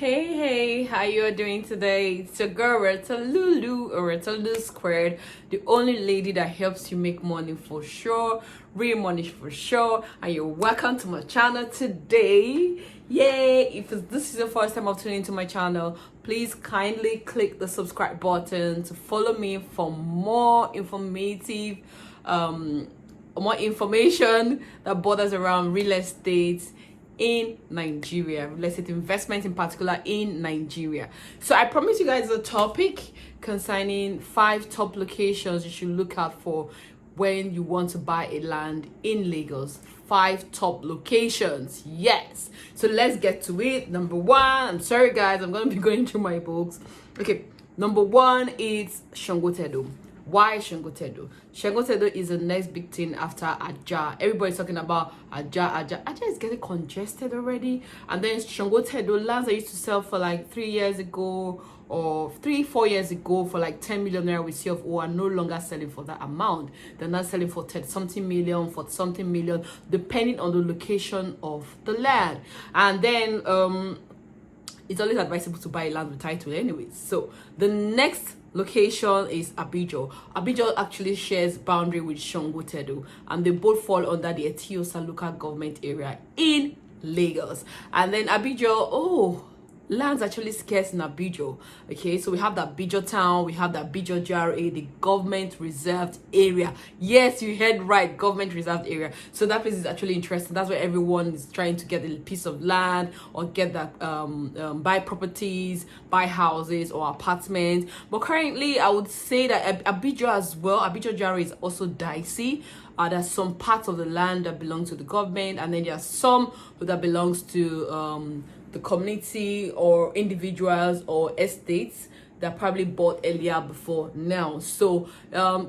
Hey, how you doing today? It's your girl Rita Lulu, or Rita Lulu Squared, the only lady that helps you make money for sure, real money for sure. And you're welcome to my channel today. Yay! If this is your first time of tuning into my channel, please kindly click the subscribe button to follow me for more informative, more information that borders around real estate in Nigeria, real estate investment in particular in Nigeria. So I promised you guys a topic concerning 5 top locations you should look out for when you want to buy a land in Lagos. 5 top locations. Yes. So let's get to it. Number 1, I'm sorry guys, I'm going to be going through my books. Okay. Number 1 is Shangotedo. Why Shangotedo? Shangotedo is the next big thing after Ajah. Everybody's talking about Ajah. Ajah is getting congested already. And then Shangotedo, lands I used to sell for like 3 years ago or 3-4 years ago for like 10 million naira with CFO are no longer selling for that amount. They're not selling for 30 something million, for something million, depending on the location of the land. And then it's always advisable to buy land with title anyways. So the next location is Ibeju. Ibeju actually shares boundary with Shangotedo, and they both fall under the Etiosa local government area in Lagos. And then Ibeju, land's actually scarce in Ibeju. Okay, so we have the Ibeju town, we have the Ibeju GRA, the government reserved area. Yes, you heard right, government reserved area. So that place is actually interesting. That's where everyone is trying to get a piece of land or get that buy properties, buy houses or apartments. But currently, I would say that Ibeju as well, Ibeju GRA is also dicey. There's some parts of the land that belong to the government, and then there's some that belongs to the community or individuals or estates that probably bought earlier before now. So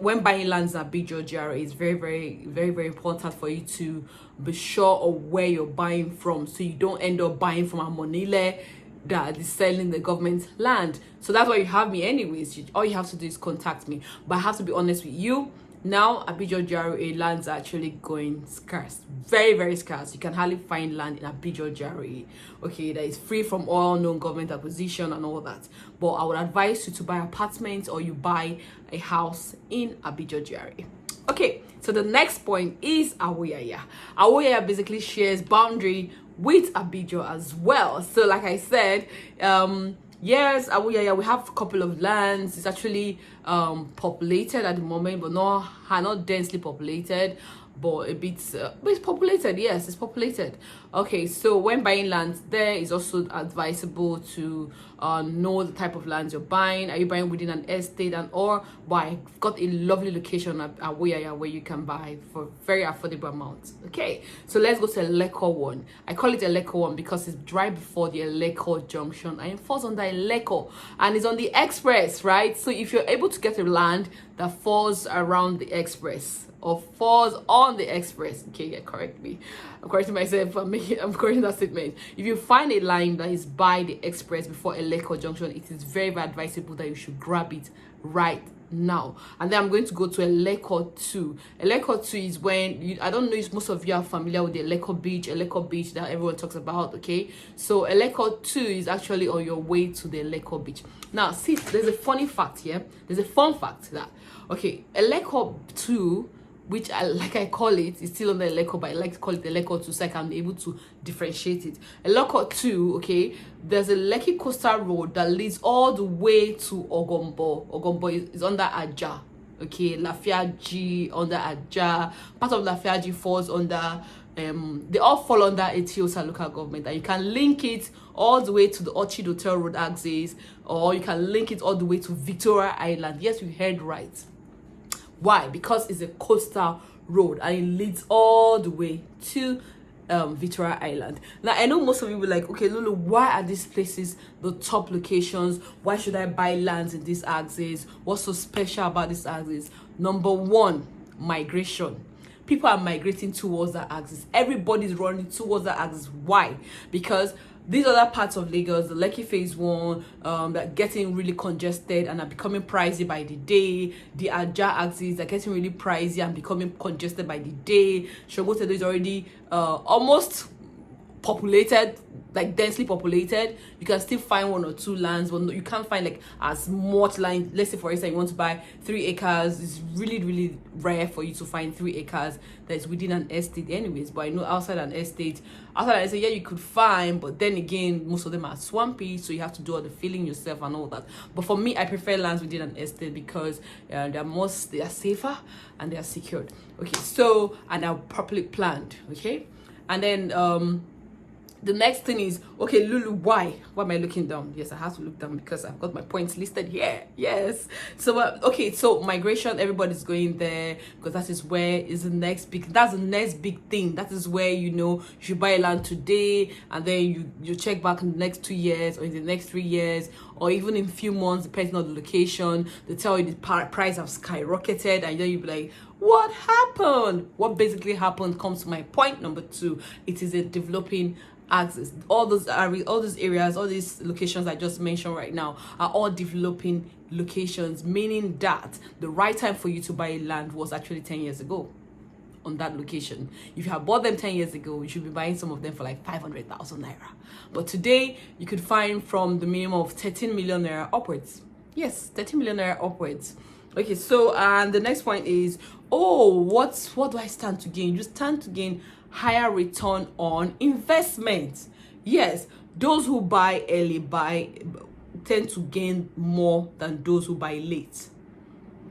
when buying lands at Ibeju GRA, it's very important for you to be sure of where you're buying from, so you don't end up buying from a Monile that is selling the government land. So that's why you have me anyways. All you have to do is contact me. But I have to be honest with you, now Ibeju GRA lands are actually going scarce, very scarce. You can hardly find land in Ibeju GRA, okay, that is free from all known government acquisition and all that. But I would advise you to buy apartments or you buy a house in Ibeju GRA. Okay, so the next point is Awoyaya. Awoyaya basically shares boundary with Ibeju as well. So like I said, yes, Awoyaya, we have a couple of lands. It's actually populated at the moment, but not densely populated, but a bit but it's populated. Yes, it's populated. Okay, so when buying lands, there is also advisable to know the type of lands you're buying. Are you buying within an estate and or buy? Got a lovely location at Awoyaya where you can buy for very affordable amounts. Okay, so let's go to Eleko 1. I call it Eleko 1 because it's right before the Eleko junction and it falls under Eleko and it's on the express, right? So if you're able to get a land that falls around the express or falls on the express, okay, yeah, correct me, I'm correcting myself, I'm correcting that statement. If you find a line that is by the express before Eleko junction, it is very advisable that you should grab it right now. And then I'm going to go to Eleko 2. Eleko 2 is when I don't know if most of you are familiar with the Eleko beach that everyone talks about. Okay, so Eleko 2 is actually on your way to the Eleko beach. Now see, there's a funny fact here. There's a fun fact that Eleko 2, which I call it, it's still on the Eleko, but I like to call it the Eleko 2 so I can be able to differentiate it. Eleko 2, okay, there's a Lekki coastal road that leads all the way to Ogombo. Ogombo is under Ajah, okay, Lafiaji under Ajah. Part of Lafiaji falls under, they all fall under Etiosa local government, and you can link it all the way to the Orchid Hotel Road axis, or you can link it all the way to Victoria Island. Yes, you heard right. Why? Because it's a coastal road and it leads all the way to Victoria Island. Now, I know most of you will be like, okay, Lulu, why are these places the top locations? Why should I buy lands in this axis? What's so special about this axis? Number 1, migration. People are migrating towards that axis. Everybody's running towards that axis. Why? Because these other parts of Lagos, the Lekki phase 1, that are getting really congested and are becoming pricey by the day. The Ajah axis are getting really pricey and becoming congested by the day. Shangotedo is already almost populated like densely populated, you can still find one or two lands, but you can't find like as much land. Let's say for instance you want to buy 3 acres. It's really rare for you to find 3 acres that's within an estate anyways. But I know outside an estate, yeah, you could find, but then again most of them are swampy, so you have to do all the filling yourself and all that. But for me, I prefer lands within an estate because they are safer and they are secured. Okay, so and are properly planned. Okay, and then the next thing is, okay, Lulu, why am I looking down? Yes, I have to look down because I've got my points listed here. Yes. So okay, so migration, everybody's going there because that's the next big thing. That is where, you know, you should buy a land today, and then you check back in the next 2 years or in the next 3 years, or even in a few months, depending on the location. They tell you the price have skyrocketed, and then you'll be like, what happened? What basically happened comes to my point number 2. It is a developing axis. All those areas, all these locations I just mentioned right now are all developing locations, meaning that the right time for you to buy land was actually 10 years ago on that location. If you have bought them 10 years ago, you should be buying some of them for like 500,000 naira. But today you could find from the minimum of 13 million naira upwards. Yes, 13 million naira upwards. Okay, so and the next point is, what do I stand to gain? You stand to gain higher return on investment. Yes, those who buy early tend to gain more than those who buy late.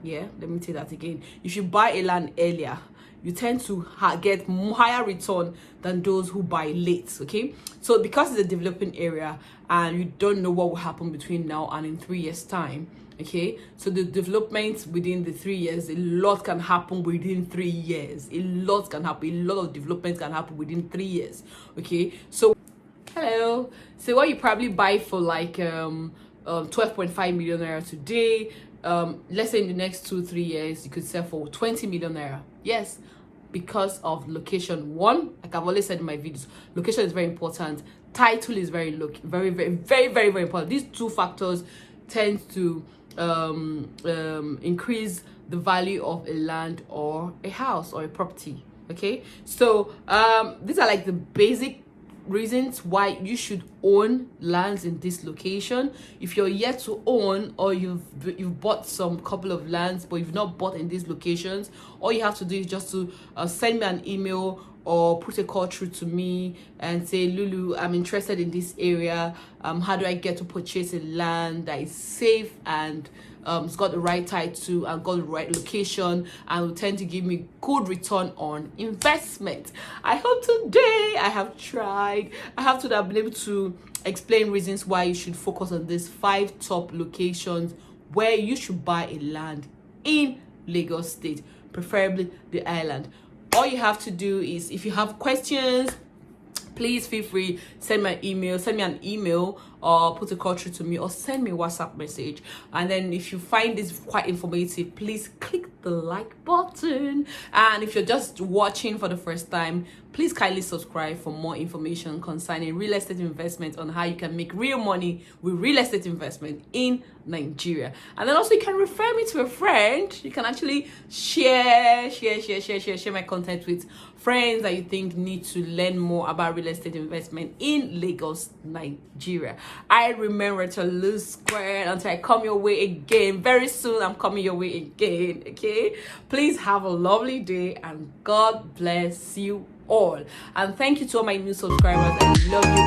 Yeah, let me say that again. If you buy a land earlier, you tend to get higher return than those who buy late. Okay, so because it's a developing area and you don't know what will happen between now and in 3 years time. Okay, so the development within the 3 years, a lot can happen within 3 years. A lot can happen. A lot of development can happen within 3 years. Okay, so hello. So what you probably buy for like 12.5 million naira today, let's say in the next 2-3 years you could sell for 20 million naira. Yes, because of location. One, like I've always said in my videos, location is very important. Title is very important. These 2 factors tend to increase the value of a land or a house or a property. Okay, so these are like the basic reasons why you should own lands in this location. If you're yet to own, or you've bought some couple of lands but you've not bought in these locations, all you have to do is just to send me an email or put a call through to me and say, Lulu, I'm interested in this area. How do I get to purchase a land that is safe and it's got the right title and got the right location and will tend to give me good return on investment? I hope today I have been able to explain reasons why you should focus on these 5 top locations where you should buy a land in Lagos State, preferably the island. All you have to do is, if you have questions, please feel free, send me an email or put a call through to me, or send me a WhatsApp message. And then if you find this quite informative, please click the like button. And if you're just watching for the first time, please kindly subscribe for more information concerning real estate investment, on how you can make real money with real estate investment in Nigeria. And then also you can refer me to a friend. You can actually share my content with friends that you think need to learn more about real estate investment in Lagos, Nigeria. I remember to lose square until I come your way again. Very soon I'm coming your way again. Okay, please have a lovely day and God bless you all. And thank you to all my new subscribers. I love you.